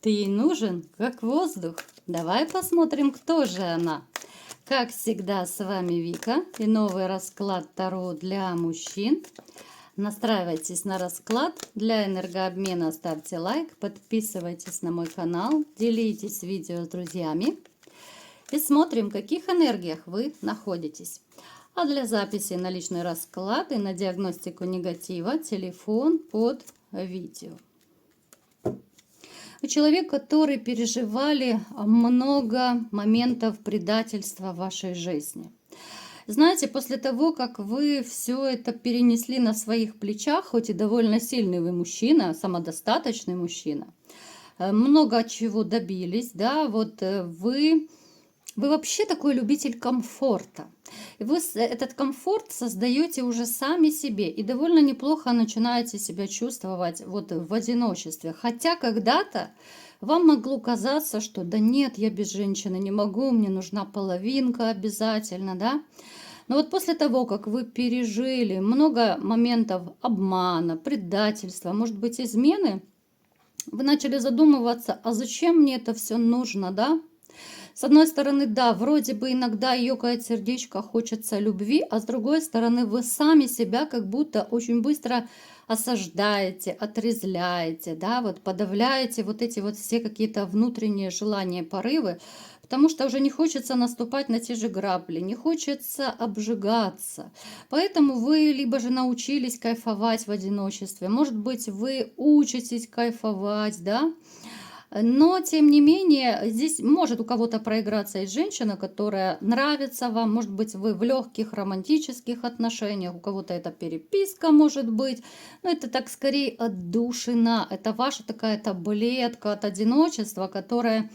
Ты ей нужен, как воздух. Давай посмотрим, кто же она. Как всегда, с вами Вика и новый расклад Таро для мужчин. Настраивайтесь на расклад. Для энергообмена ставьте лайк, подписывайтесь на мой канал, делитесь видео с друзьями. И смотрим, в каких энергиях вы находитесь. А для записи на личный расклад и на диагностику негатива телефон под видео. Вы человек, который переживали много моментов предательства в вашей жизни. Знаете, после того, как вы все это перенесли на своих плечах, хоть и довольно сильный вы мужчина, самодостаточный мужчина, много чего добились, да, вот вы вообще такой любитель комфорта. И вы этот комфорт создаете уже сами себе. И довольно неплохо начинаете себя чувствовать вот в одиночестве. Хотя когда-то вам могло казаться, что да нет, я без женщины не могу, мне нужна половинка обязательно, да. Но вот после того, как вы пережили много моментов обмана, предательства, может быть, измены, вы начали задумываться, а зачем мне это все нужно, да? С одной стороны, да, вроде бы иногда ёкает сердечко, хочется любви, а с другой стороны, вы сами себя как будто очень быстро осаждаете, отрезляете, да, вот подавляете вот эти вот все какие-то внутренние желания, порывы, потому что уже не хочется наступать на те же грабли, не хочется обжигаться. Поэтому вы либо же научились кайфовать в одиночестве, может быть, вы учитесь кайфовать, да, но, тем не менее, здесь может у кого-то проиграться и женщина, которая нравится вам. Может быть, вы в легких романтических отношениях, у кого-то это переписка может быть. Но это так скорее отдушина. Это ваша такая таблетка от одиночества, которая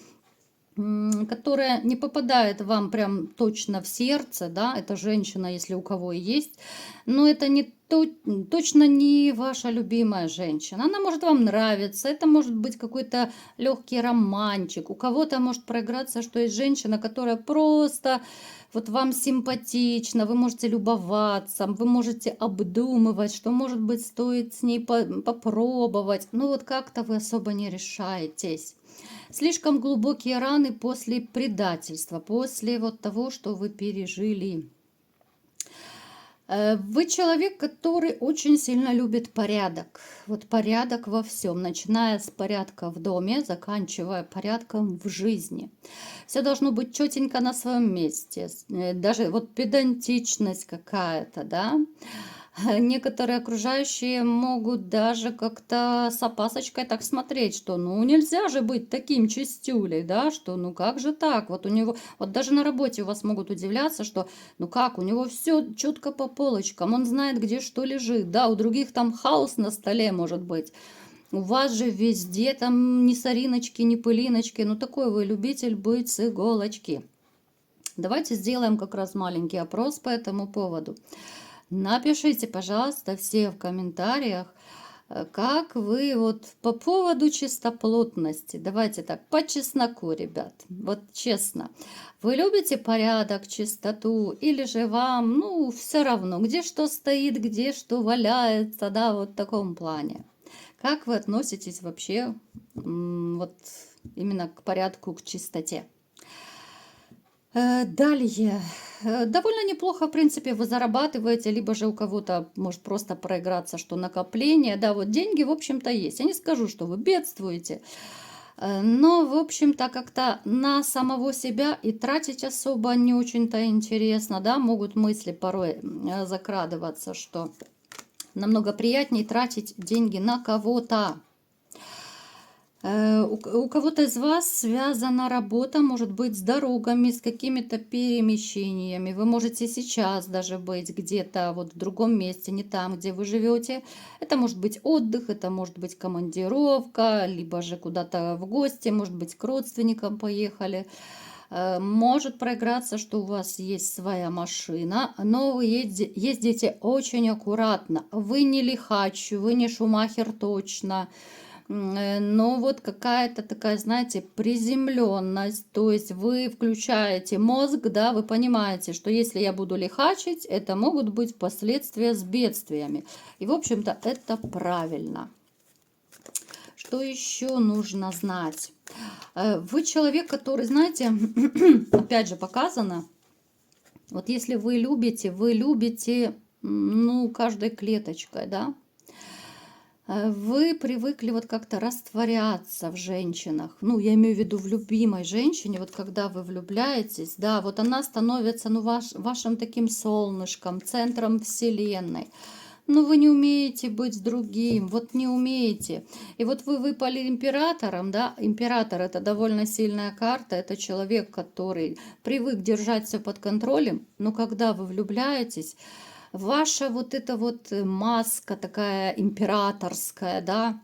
не попадает вам прям точно в сердце, да, это женщина, если у кого и есть, но это точно не ваша любимая женщина. Она может вам нравиться, это может быть какой-то легкий романчик. У кого-то может проиграться, что есть женщина, которая просто вот вам симпатична, вы можете любоваться, вы можете обдумывать, что, может быть, стоит с ней попробовать. Ну вот как-то вы особо не решаетесь. Слишком глубокие раны после предательства, после вот того, что вы пережили. Вы человек, который очень сильно любит порядок. Вот порядок во всем, начиная с порядка в доме, заканчивая порядком в жизни. Все должно быть четенько на своем месте. Даже вот педантичность какая-то, да. Некоторые окружающие могут даже как-то с опасочкой так смотреть, что ну нельзя же быть таким чистюлей, да, что ну как же так, вот у него, вот даже на работе у вас могут удивляться, что ну как, у него все четко по полочкам, он знает, где что лежит, да, у других там хаос на столе может быть. У вас же везде там ни сориночки, ни пылиночки, ну такой вы любитель быть с иголочки. Давайте сделаем как раз маленький опрос по этому поводу. Напишите, пожалуйста, все в комментариях, как вы вот по поводу чистоплотности. Давайте так, по чесноку, ребят. Вот честно. Вы любите порядок, чистоту, или же вам, ну, все равно, где что стоит, где что валяется, да, вот в таком плане. Как вы относитесь вообще вот именно к порядку, к чистоте? Далее. Довольно неплохо, в принципе, вы зарабатываете, либо же у кого-то может просто проиграться, что накопление. Да, вот деньги, в общем-то, есть. Я не скажу, что вы бедствуете, но, в общем-то, как-то на самого себя и тратить особо не очень-то интересно, да, могут мысли порой закрадываться, что намного приятнее тратить деньги на кого-то. У кого-то из вас связана работа, может быть, с дорогами, с какими-то перемещениями. Вы можете сейчас даже быть где-то вот в другом месте, не там, где вы живете. Это может быть отдых, это может быть командировка, либо же куда-то в гости, может быть, к родственникам поехали. Может проиграться, что у вас есть своя машина, но вы ездите очень аккуратно. Вы не лихач, вы не Шумахер точно. Но вот какая-то такая, знаете, приземленность, то есть вы включаете мозг, да, вы понимаете, что если я буду лихачить, это могут быть последствия с бедствиями. И, в общем-то, это правильно. Что еще нужно знать? Вы человек, который, знаете, опять же показано, вот если вы любите, ну, каждой клеточкой, да, вы привыкли вот как-то растворяться в женщинах. Ну, я имею в виду в любимой женщине, вот когда вы влюбляетесь, да, вот она становится, ну, вашим таким солнышком, центром вселенной. Но вы не умеете быть с другим, вот не умеете. И вот вы выпали императором, да, император это довольно сильная карта, это человек, который привык держать все под контролем, но когда вы влюбляетесь, ваша вот эта вот маска такая императорская, да,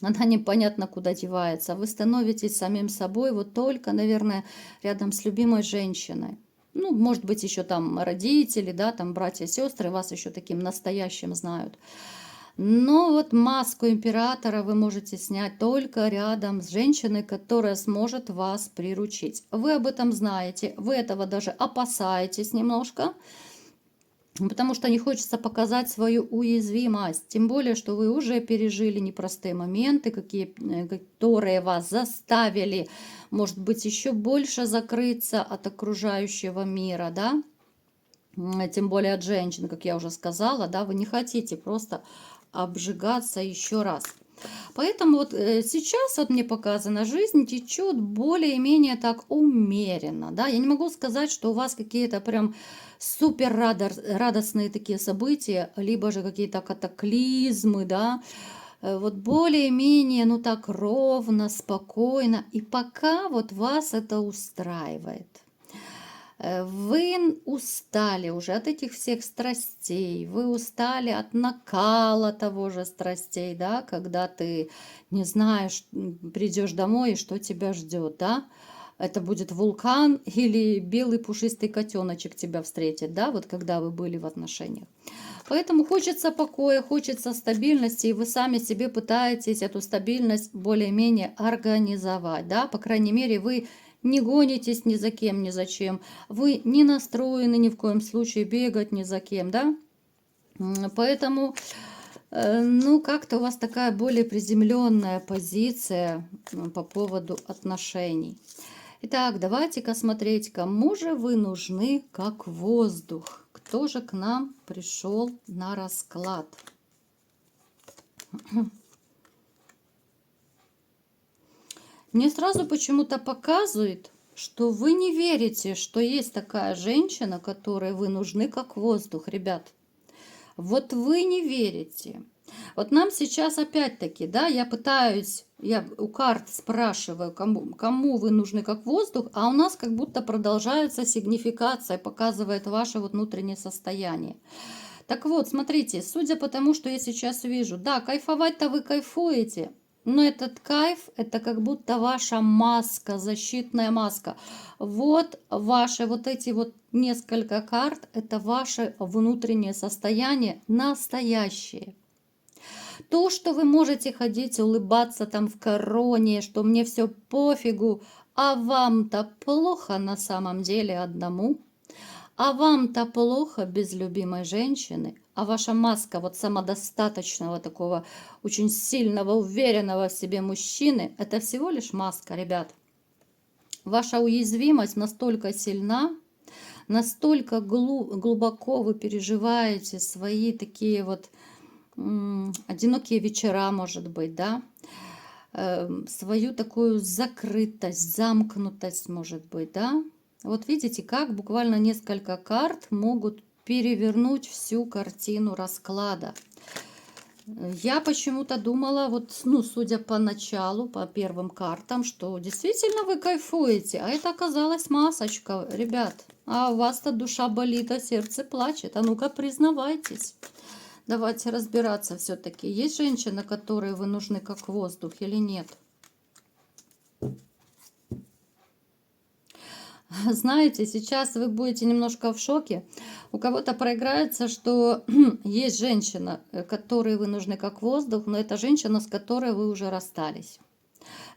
она непонятно куда девается. Вы становитесь самим собой вот только, наверное, рядом с любимой женщиной. Ну, может быть, еще там родители, да, там братья, сестры вас еще таким настоящим знают. Но вот маску императора вы можете снять только рядом с женщиной, которая сможет вас приручить. Вы об этом знаете, вы этого даже опасаетесь немножко, потому что не хочется показать свою уязвимость. Тем более, что вы уже пережили непростые моменты, которые вас заставили, может быть, еще больше закрыться от окружающего мира, да? Тем более от женщин, как я уже сказала, да, вы не хотите просто обжигаться еще раз. Поэтому вот сейчас вот мне показано, жизнь течет более-менее так умеренно, да, я не могу сказать, что у вас какие-то прям супер радостные такие события, либо же какие-то катаклизмы, да, вот более-менее, ну так ровно, спокойно, и пока вот вас это устраивает. Вы устали уже от этих всех страстей, вы устали от накала того же страстей, да, когда ты не знаешь, придешь домой и что тебя ждет, да, это будет вулкан или белый пушистый котеночек тебя встретит, да, вот когда вы были в отношениях. Поэтому хочется покоя, хочется стабильности, и вы сами себе пытаетесь эту стабильность более-менее организовать, да, по крайней мере, вы не гонитесь ни за кем, ни за чем, вы не настроены ни в коем случае бегать ни за кем, да, поэтому, ну, как-то у вас такая более приземленная позиция по поводу отношений. Итак, давайте-ка смотреть, кому же вы нужны как воздух. Кто же к нам пришел на расклад? Мне сразу почему-то показывает, что вы не верите, что есть такая женщина, которой вы нужны как воздух, ребят. Вот вы не верите. Вот нам сейчас опять-таки, да, я у карт спрашиваю, кому вы нужны как воздух, а у нас как будто продолжается сигнификация, показывает ваше вот внутреннее состояние. Так вот, смотрите, судя по тому, что я сейчас вижу, да, кайфовать-то вы кайфуете, но этот кайф, это как будто ваша маска, защитная маска. Вот ваши вот эти вот несколько карт, это ваше внутреннее состояние настоящее. То, что вы можете ходить, улыбаться там в короне, что мне все пофигу, а вам-то плохо на самом деле одному. А вам-то плохо без любимой женщины, а ваша маска вот самодостаточного такого очень сильного, уверенного в себе мужчины, это всего лишь маска, ребят. Ваша уязвимость настолько сильна, настолько глубоко вы переживаете свои такие вот одинокие вечера, может быть, да, свою такую закрытость, замкнутость, может быть, да. Вот видите, как буквально несколько карт могут перевернуть всю картину расклада. Я почему-то думала, вот, ну, судя по началу, по первым картам, что действительно вы кайфуете, а это оказалась масочка, ребят. А у вас-то душа болит, а сердце плачет. А ну-ка, признавайтесь. Давайте разбираться все-таки. Есть женщина, которой вы нужны как воздух или нет? Знаете, сейчас вы будете немножко в шоке. У кого-то проиграется, что есть женщина, которой вы нужны как воздух, но это женщина, с которой вы уже расстались.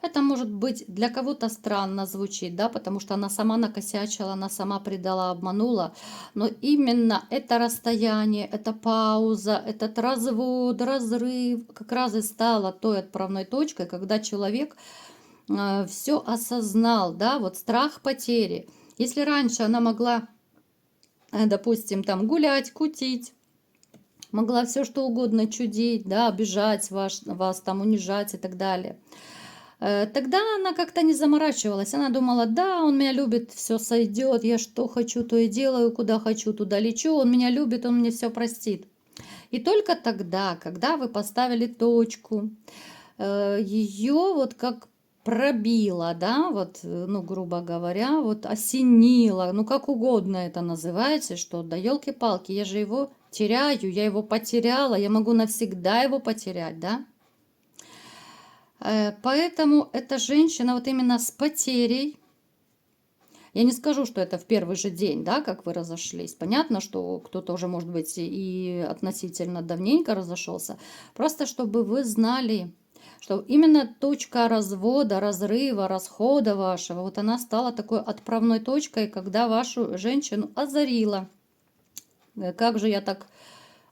Это может быть для кого-то странно звучит, да, потому что она сама накосячила, она сама предала, обманула. Но именно это расстояние, эта пауза, этот развод, разрыв как раз и стало той отправной точкой, когда человек все осознал, да, вот страх потери. Если раньше она могла, допустим, там гулять, кутить, могла все что угодно чудить, да, обижать вас там, унижать и так далее. Тогда она как-то не заморачивалась. Она думала, да, он меня любит, все сойдет, я что хочу, то и делаю, куда хочу, туда лечу, он меня любит, он мне все простит. И только тогда, когда вы поставили точку, ее вот как пробило, да, вот, ну, грубо говоря, вот осенило, ну, как угодно это называйте, что да елки-палки, я же его теряю, я его потеряла, я могу навсегда его потерять, да. Поэтому эта женщина вот именно с потерей, я не скажу, что это в первый же день, да, как вы разошлись. Понятно, что кто-то уже, может быть, и относительно давненько разошелся. Просто чтобы вы знали, что именно точка развода, разрыва, расхода вашего, вот она стала такой отправной точкой, когда вашу женщину озарила. Как же я так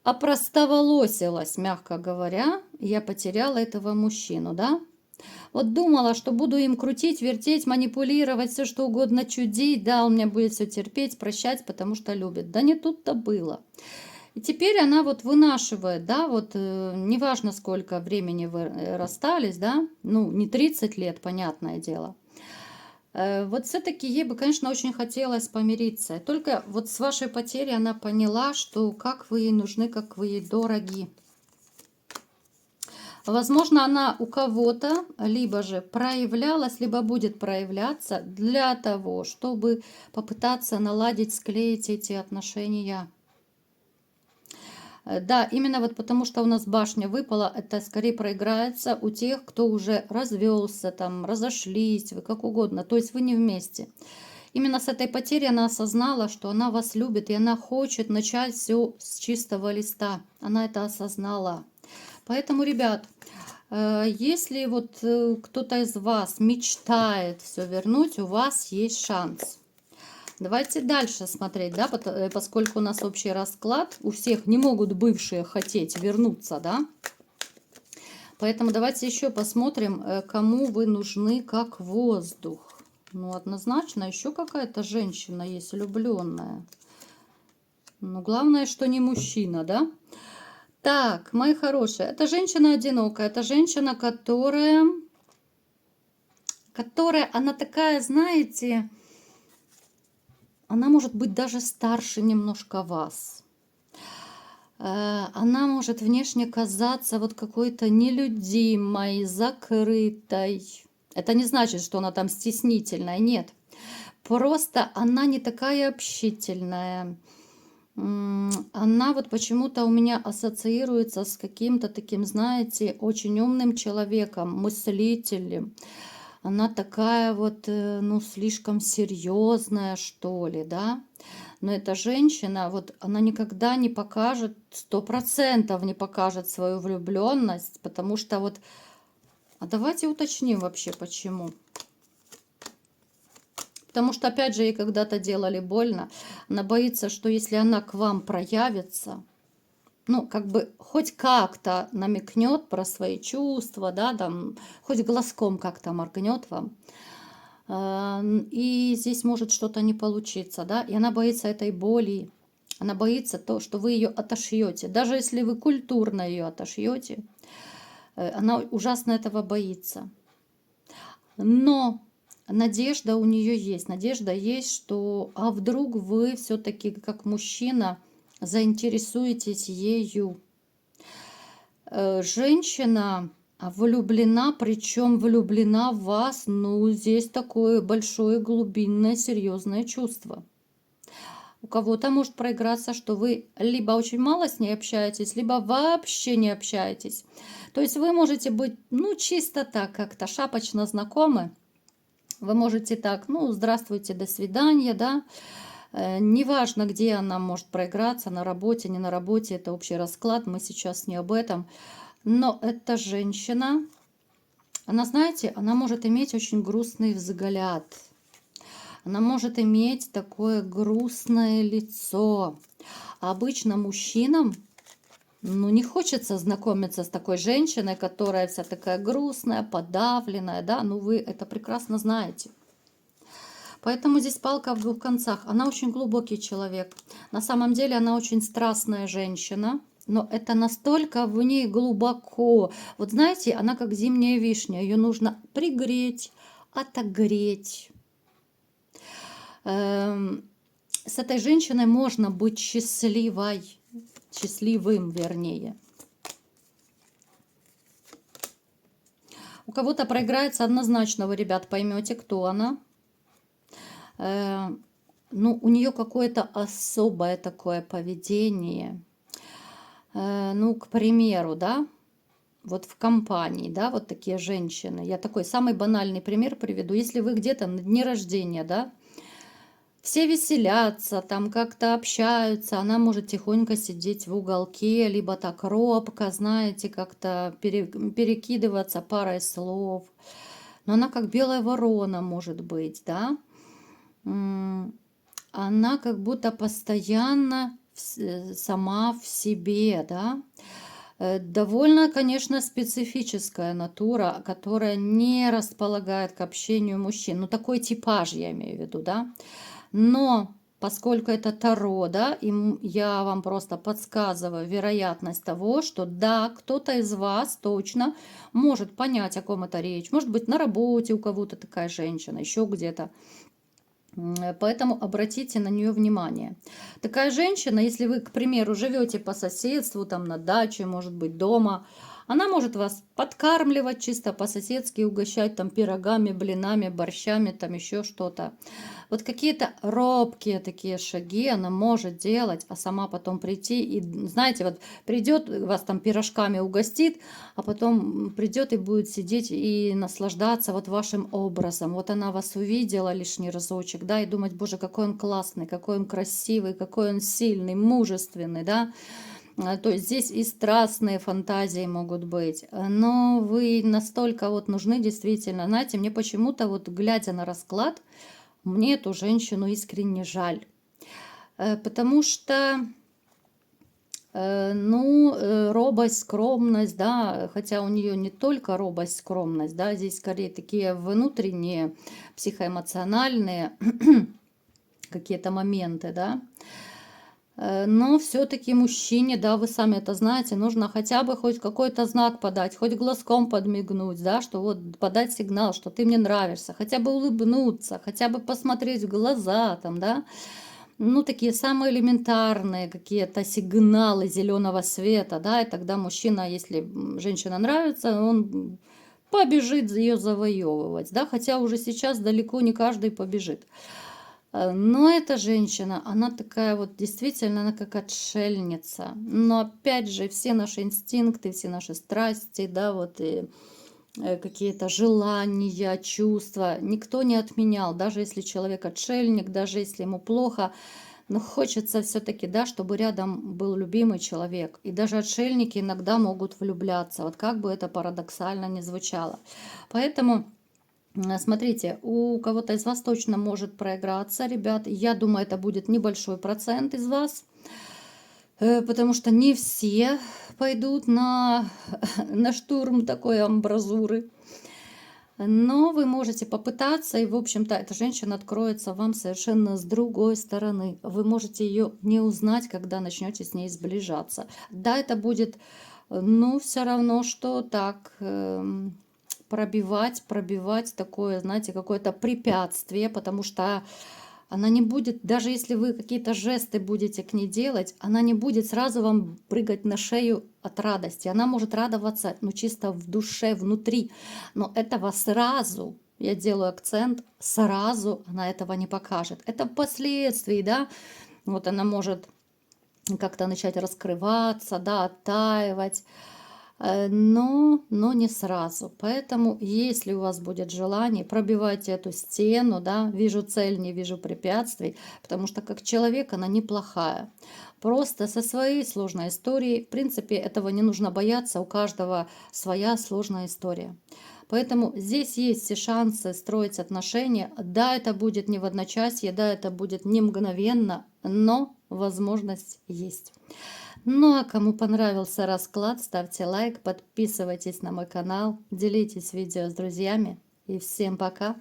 опростоволосилась, мягко говоря, я потеряла этого мужчину, да? Вот думала, что буду им крутить, вертеть, манипулировать, все что угодно чудить, да, он меня будет все терпеть, прощать, потому что любит. Да не тут-то было. И теперь она вот вынашивает, да, вот неважно, сколько времени вы расстались, да, ну, не 30 лет, понятное дело. Вот все-таки ей бы, конечно, очень хотелось помириться. Только вот с вашей потерей она поняла, что как вы ей нужны, как вы ей дороги. Возможно, она у кого-то либо же проявлялась, либо будет проявляться для того, чтобы попытаться наладить, склеить эти отношения. Да, именно вот потому что у нас башня выпала, это скорее проиграется у тех, кто уже развелся, там, разошлись, вы как угодно, то есть вы не вместе. Именно с этой потери она осознала, что она вас любит, и она хочет начать все с чистого листа. Она это осознала. Поэтому, ребят, если вот кто-то из вас мечтает все вернуть, у вас есть шанс. Давайте дальше смотреть, да, поскольку у нас общий расклад, у всех не могут бывшие хотеть вернуться, да. Поэтому давайте еще посмотрим, кому вы нужны как воздух. Ну, однозначно, еще какая-то женщина есть влюбленная. Но главное, что не мужчина, да. Так, мои хорошие, это женщина одинокая, это женщина, которая, она такая, знаете, она может быть даже старше немножко вас. Она может внешне казаться вот какой-то нелюдимой, закрытой. Это не значит, что она там стеснительная, нет. Просто она не такая общительная. Она вот почему-то у меня ассоциируется с каким-то таким, знаете, очень умным человеком, мыслителем. Она такая вот, ну, слишком серьезная, что ли, да. Но эта женщина, вот она никогда не покажет, 100% не покажет свою влюбленность, потому что вот, а давайте уточним вообще, почему. Потому что, опять же, ей когда-то делали больно. Она боится, что если она к вам проявится, ну, как бы хоть как-то намекнет про свои чувства, да, там, хоть глазком как-то моргнет вам, и здесь может что-то не получиться, да, и она боится этой боли, она боится то, что вы ее отошьете. Даже если вы культурно ее отошьете, она ужасно этого боится. Но надежда у нее есть. Надежда есть, что а вдруг вы все-таки как мужчина заинтересуетесь ею. Женщина влюблена, причем влюблена в вас, ну, здесь такое большое, глубинное, серьезное чувство. У кого-то может проиграться, что вы либо очень мало с ней общаетесь, либо вообще не общаетесь. То есть вы можете быть, ну, чисто так, как-то шапочно знакомы. Вы можете так, ну, здравствуйте, до свидания, да. Неважно, где она может проиграться, на работе, не на работе, это общий расклад, мы сейчас не об этом. Но эта женщина Она, знаете, она может иметь очень грустный взгляд. Она может иметь такое грустное лицо. А обычно мужчинам, ну, не хочется знакомиться с такой женщиной, которая вся такая грустная, подавленная, да, ну, вы это прекрасно знаете. Поэтому здесь палка в двух концах. Она очень глубокий человек. На самом деле она очень страстная женщина, но это настолько в ней глубоко. Вот знаете, она как зимняя вишня. Ее нужно пригреть, отогреть. С этой женщиной можно быть счастливой, счастливым, вернее. У кого-то проиграется однозначно, вы, ребят, поймете, кто она. Ну, у нее какое-то особое такое поведение. Ну, к примеру, да, вот в компании, да, вот такие женщины. Я такой самый банальный пример приведу. Если вы где-то на дне рождения, да, все веселятся, там как-то общаются, она может тихонько сидеть в уголке, либо так робко, знаете, как-то перекидываться парой слов. Но она как белая ворона может быть, да. Она как будто постоянно сама в себе, да. Довольно, конечно, специфическая натура, которая не располагает к общению мужчин. Ну, такой типаж я имею в виду, да. Но поскольку это Таро, да, и я вам просто подсказываю вероятность того, что да, кто-то из вас точно может понять, о ком это речь. Может быть, на работе у кого-то такая женщина, еще где-то. Поэтому обратите на нее внимание. Такая женщина, если вы, к примеру, живете по соседству, там на даче, может быть, дома, она может вас подкармливать чисто по-соседски, угощать там пирогами, блинами, борщами, там еще что-то. Вот какие-то робкие такие шаги она может делать, а сама потом прийти и, знаете, вот придет, вас там пирожками угостит, а потом придет и будет сидеть и наслаждаться вот вашим образом. Вот она вас увидела лишний разочек, да, и думать, боже, какой он классный, какой он красивый, какой он сильный, мужественный, да. То есть здесь и страстные фантазии могут быть, но вы настолько вот нужны действительно. Знаете, мне почему-то вот глядя на расклад, мне эту женщину искренне жаль, потому что, ну, робость, скромность, да, хотя у нее не только робость, скромность, да, здесь скорее такие внутренние, психоэмоциональные какие-то моменты, да. Но все-таки мужчине, да, вы сами это знаете, нужно хотя бы хоть какой-то знак подать, хоть глазком подмигнуть, да, что вот подать сигнал, что ты мне нравишься, хотя бы улыбнуться, хотя бы посмотреть в глаза, там, да. Ну, такие самые элементарные какие-то сигналы зеленого света, да, и тогда мужчина, если женщина нравится, он побежит ее завоевывать, да, хотя уже сейчас далеко не каждый побежит. Но эта женщина, она такая вот действительно, она как отшельница. Но опять же, все наши инстинкты, все наши страсти, да, вот и какие-то желания, чувства, никто не отменял. Даже если человек отшельник, даже если ему плохо, но хочется все-таки, да, чтобы рядом был любимый человек. И даже отшельники иногда могут влюбляться, вот как бы это парадоксально ни звучало. Поэтому... Смотрите, у кого-то из вас точно может проиграться, ребят. Я думаю, это будет небольшой процент из вас, потому что не все пойдут на штурм такой амбразуры. Но вы можете попытаться, и, в общем-то, эта женщина откроется вам совершенно с другой стороны. Вы можете ее не узнать, когда начнете с ней сближаться. Да, это будет, ну, все равно, что так... пробивать такое, знаете, какое-то препятствие, потому что она не будет, даже если вы какие-то жесты будете к ней делать, она не будет сразу вам прыгать на шею от радости. Она может радоваться, ну, чисто в душе, внутри, но этого сразу, я делаю акцент, сразу она этого не покажет. Это впоследствии, да, вот она может как-то начать раскрываться, да, оттаивать, но не сразу. Поэтому, если у вас будет желание, пробивайте эту стену, да, вижу цель, не вижу препятствий, потому что как человек она неплохая. Просто со своей сложной историей, в принципе, этого не нужно бояться, у каждого своя сложная история. Поэтому здесь есть все шансы строить отношения. Да, это будет не в одночасье, да, это будет не мгновенно, но возможность есть. Ну а кому понравился расклад, ставьте лайк, подписывайтесь на мой канал, делитесь видео с друзьями. И всем пока!